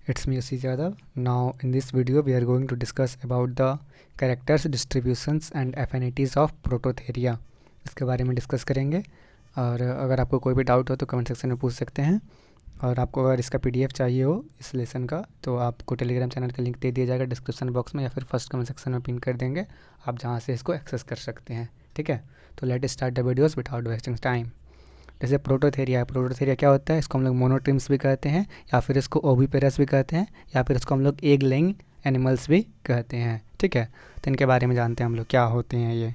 It's me Ashish Yadav. Now in this video we are going to discuss about the characters, distributions and affinities of Prototheria. इसके बारे में discuss करेंगे और अगर आपको कोई भी डाउट हो तो कमेंट सेक्शन में पूछ सकते हैं। और आपको अगर इसका PDF चाहिए हो इस लेसन का तो आपको टेलीग्राम चैनल का लिंक दे दिया जाएगा डिस्क्रिप्शन बॉक्स में या फिर फर्स्ट कमेंट सेक्शन में पिन कर देंगे, आप जहाँ से इसको एक्सेस कर सकते हैं। ठीक है, तो let start the videos without wasting time. जैसे प्रोटोथेरिया है, प्रोटोथेरिया क्या होता है, इसको हम लोग मोनोट्रिम्स भी कहते हैं या फिर इसको ओविपेरस भी कहते हैं या फिर इसको हम लोग एग लेइंग एनिमल्स भी कहते हैं। ठीक है, तो इनके बारे में जानते हैं हम लोग क्या होते हैं ये।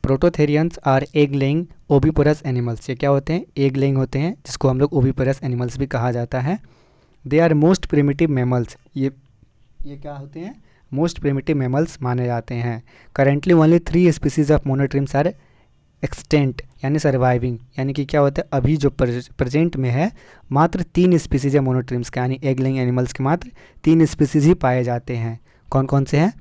Prototherians are egg laying oviparous animals. ये क्या होते हैं, एग लेइंग होते हैं, जिसको हम लोग ओविपेरस एनिमल्स भी कहा जाता है। They are most primitive mammals. ये क्या होते हैं, मोस्ट प्रिमिटिव मैमल्स माने जाते हैं। Currently only 3 species of monotremes are extant यानी सर्वाइविंग, यानी कि क्या होता है, अभी जो प्रेजेंट में है मात्र 3 स्पीसीज है मोनोट्रिम्स के, यानी एग लेइंग एनिमल्स के मात्र 3 स्पीसीज ही पाए जाते हैं। कौन कौन से हैं,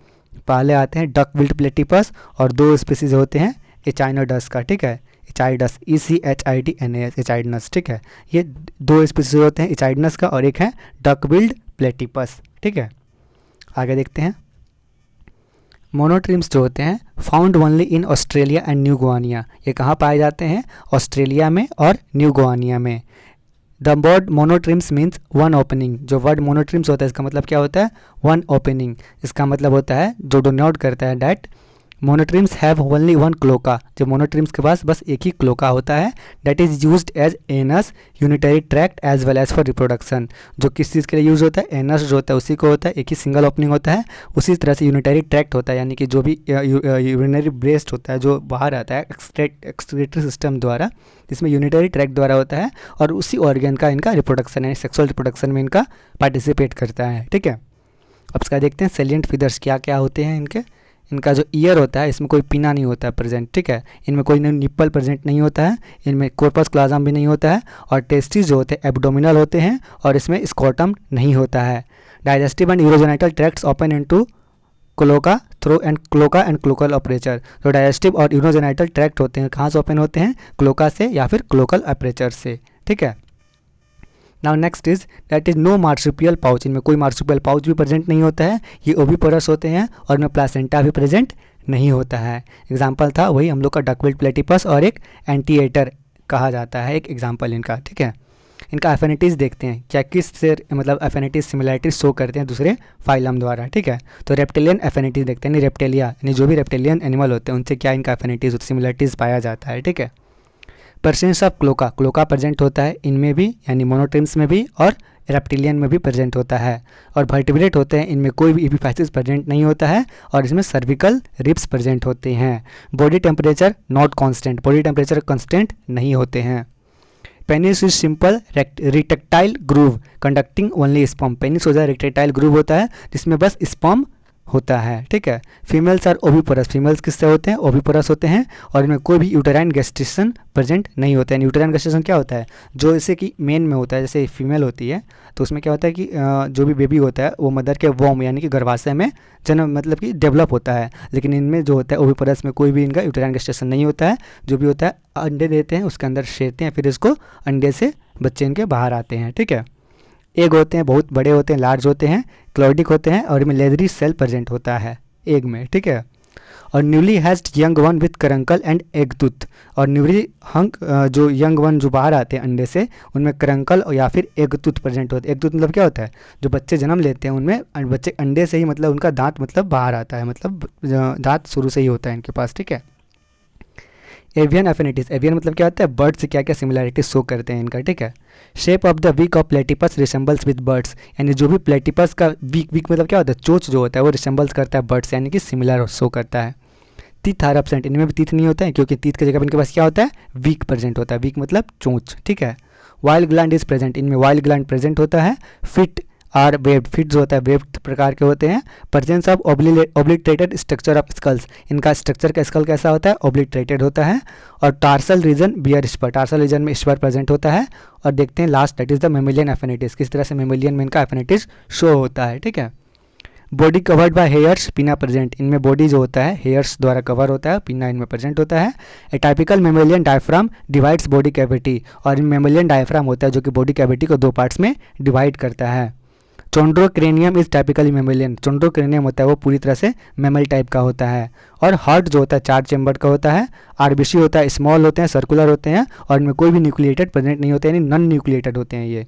पहले आते हैं डक बिल्ड प्लेटिपस और 2 स्पीसीज होते हैं एचाइनोडस का। ठीक है, एचाइडस ECHIDNAS एचाइडनस। ठीक है, ये 2 स्पीसीज होते हैं एचाइडनस का और एक है डक बिल्ड प्लेटिपस। ठीक है, आगे देखते हैं। मोनोट्रिम्स जो होते हैं found only in Australia and new Guinea. ये कहाँ पाए जाते हैं, ऑस्ट्रेलिया में और न्यू गुआनिया में। The word monotremes means one opening. जो वर्ड मोनोट्रिम्स होता है इसका मतलब क्या होता है, वन ओपनिंग। इसका मतलब होता है, जो डिनोट करता है that monotremes have only one cloaca. जो मोनोट्रिम्स के पास बस एक ही क्लोका होता है, that is used as anus unitary tract as well as for reproduction. जो किस चीज़ के लिए यूज़ होता है, एनस जो होता है उसी को होता है, एक ही सिंगल ओपनिंग होता है। उसी तरह से यूनिटरी ट्रैक्ट होता है, यानी कि जो भी यूरिनरी ब्रेस्ट होता है जो बाहर आता है एक्सक्रीटरी सिस्टम द्वारा, जिसमें यूनिटरी ट्रैक्ट द्वारा होता है, और उसी ऑर्गन का इनका रिप्रोडक्शन यानी सेक्सुअल रिप्रोडक्शन में इनका पार्टिसिपेट करता है। ठीक है, अब इसका देखते हैं सेलिएंट फीचर्स क्या क्या होते हैं इनके। इनका जो ईयर होता है इसमें कोई पिना नहीं होता है प्रेजेंट। ठीक है, इनमें कोई निप्पल प्रेजेंट नहीं होता है, इनमें कॉर्पस क्लोज़म भी नहीं होता है, और टेस्टिस जो होते हैं एब्डोमिनल होते हैं, और इसमें स्कॉटम नहीं होता है। Digestive and urogenital tracts open into cloaca through and cloacal aperture. तो डाइजेस्टिव और यूरोजेनिटल ट्रैक्ट होते हैं कहाँ से ओपन होते हैं, क्लोका से या फिर क्लोकल अपर्चर से। ठीक है, now next is that is no marsupial pouch. इनमें कोई मार्सुपियल पाउच भी प्रेजेंट नहीं होता है, ये ओविपोरस होते हैं, और इनमें प्लासेंटा भी प्रेजेंट नहीं होता है। एग्जाम्पल था वही हम लोग का डकबिल्ड प्लेटिपस और एक एंटीएटर कहा जाता है, एक एग्जाम्पल इनका। ठीक है, इनका एफिनिटीज़ देखते हैं क्या किस से मतलब एफिनिटीज सिमिलैरिटीज शो करते हैं दूसरे फाइलम द्वारा। ठीक है, तो रेप्टिलियन एफिनिटीज़ देखते हैं, रेप्टेलिया यानी जो भी रेप्टिलियन एनिमल होते हैं उनसे क्या इनका एफिनिटीज़ सिमिलैरिटीज़ पाया जाता है। ठीक है, presence of cloaca, cloaca present होता है इनमें भी यानी मोनोट्रिम्स में भी, और रेप्टिलियन में भी प्रेजेंट होता है। और वर्टिब्रेट होते हैं, इनमें कोई भी एपिफाइसिस प्रेजेंट नहीं होता है, और इसमें सर्विकल रिब्स प्रेजेंट होते हैं। Body temperature not constant, body temperature constant नहीं होते हैं। Penis is simple retractile groove conducting only sperm. Penis होता है रिटेक्टाइल ग्रूव होता है जिसमें बस स्पर्म होता है। ठीक है, फीमेल्स आर ओविपोरस, फीमेल्स किससे होते हैं, ओविपोरस होते हैं, और इनमें कोई भी यूटेराइन गेस्टेशन प्रेजेंट नहीं होता है। यूटेराइन गेस्टेशन क्या होता है, जो जैसे कि मेन में होता है, जैसे फीमेल होती है तो उसमें क्या होता है कि जो भी बेबी होता है वो मदर के वॉम यानी कि गर्भाशय में जन्म मतलब कि डेवलप होता है, लेकिन इनमें जो होता है ओविपोरस में कोई भी इनका यूटेराइन गेस्टेशन नहीं होता है। जो भी होता है अंडे देते हैं, उसके अंदर शेरते हैं, फिर इसको अंडे से बच्चे इनके बाहर आते हैं। ठीक है, एग होते हैं, बहुत बड़े होते हैं, लार्ज होते हैं, क्लोइडिक होते हैं, और इनमें लेदरी सेल प्रेजेंट होता है एग में। ठीक है, और newly hatched young one with caruncle and egg tooth. और न्यूली हंक जो यंग वन जो बाहर आते हैं अंडे से, उनमें करंकल या फिर एग टूथ प्रेजेंट होते हैं। एग टूथ मतलब क्या होता है, जो बच्चे जन्म लेते हैं उनमें बच्चे अंडे से ही मतलब उनका दांत मतलब बाहर आता है, मतलब दांत शुरू से ही होता है इनके पास। ठीक है, एवियन एफिनिटीज, एवियन मतलब क्या होता है, बर्ड से क्या क्या सिमिलैरिटीज शो करते हैं इनका। ठीक है, shape of the beak of platypus resembles with birds, यानी जो भी प्लेटिपस का वीक मतलब क्या होता है, चोच जो होता है वो रिसेंबल्स करता है बर्ड्स यानी कि सिमिलर शो करता है। टीथ आर एब्सेंट, इनमें भी टीथ नहीं होता है क्योंकि टीथ की जगह इनके पास क्या होता है, वीक प्रेजेंट होता है, वीक मतलब चोंच। ठीक है, वाइल्ड ग्लैंड इज प्रेजेंट, इनमें वाइल्ड ग्लैंड प्रेजेंट होता है। फिट आर वेव्ड, फिट जो होता है वेव्ड प्रकार के होते हैं। Presence of obliterated structure of skulls, इनका स्ट्रक्चर का स्कल कैसा होता है, ओब्लिटरेटेड होता है। और tarsal region bear spur, tarsal region में स्पर प्रेजेंट होता है। और देखते हैं last that is the mammalian affinities, किस तरह से मेमिलियन में इनका एफिनिटीज शो होता है। ठीक है, बॉडी कवर्ड बाय हेयर्स, पिना प्रेजेंट, इनमें बॉडी जो होता है हेयर्स द्वारा कवर होता है, पिना इनमें प्रेजेंट होता है। A typical mammalian diaphragm divides body cavity, और मेमेलियन डायफ्राम होता है जो कि बॉडी कैविटी को 2 पार्ट्स में डिवाइड करता है। चोंड्रोक्रेनियम इज टाइपिकली मेमेलियन, चोंड्रोक्रेनियम होता है वो पूरी तरह से मेमल टाइप का होता है। और हार्ट जो होता है 4 चैम्बर का होता है। आरबीसी होता है स्मॉल होते हैं, सर्कुलर होते हैं और इनमें कोई भी न्यूक्लिएटेड प्रेजेंट नहीं होते, यानी नॉन न्यूक्लिएटेड होते हैं ये।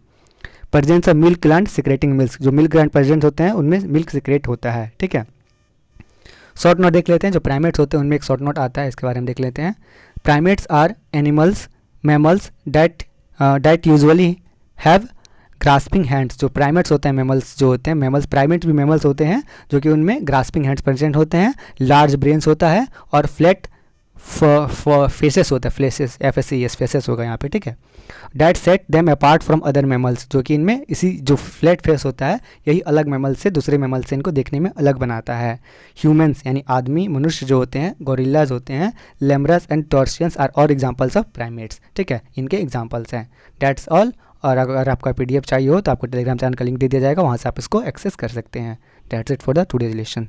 Presence of milk gland secreting milk, जो मिल्क ग्लैंड प्रेजेंट होते हैं उनमें मिल्क सिक्रेट होता है, ठीक है। शॉर्ट नोट देख लेते हैं, जो प्राइमेट्स होते हैं उनमें एक शॉर्ट नोट आता है, इसके बारे में देख लेते हैं। Primates are animals mammals that usually have grasping hands, जो प्राइमेट्स होते हैं मैमल्स जो होते हैं, मैमल्स प्राइमेट्स भी मैमल्स होते हैं जो कि उनमें ग्रास्पिंग हैंड्स प्रेजेंट होते हैं, लार्ज ब्रेन्स होता है और फ्लैट फेसेस होता है, फ्लेसेस FACES फेसेस होगा यहाँ पे, ठीक है। That set them apart from other mammals, जो कि इनमें इसी जो फ्लैट फेस होता है यही अलग मैमल से, दूसरे मैमल से इनको देखने में अलग बनाता है। ह्यूमंस यानी आदमी मनुष्य जो होते हैं, गोरिल्लाज होते हैं, लेमरस एंड टॉर्सियंस आर और एग्जाम्पल्स ऑफ प्राइमेट्स, ठीक है, इनके एग्जाम्पल्स हैं। That's all. और अगर आपका PDF चाहिए हो तो आपको टेलीग्राम चैनल का लिंक दे दिया जाएगा, वहाँ से आप इसको एक्सेस कर सकते हैं। That's it for the today's lesson.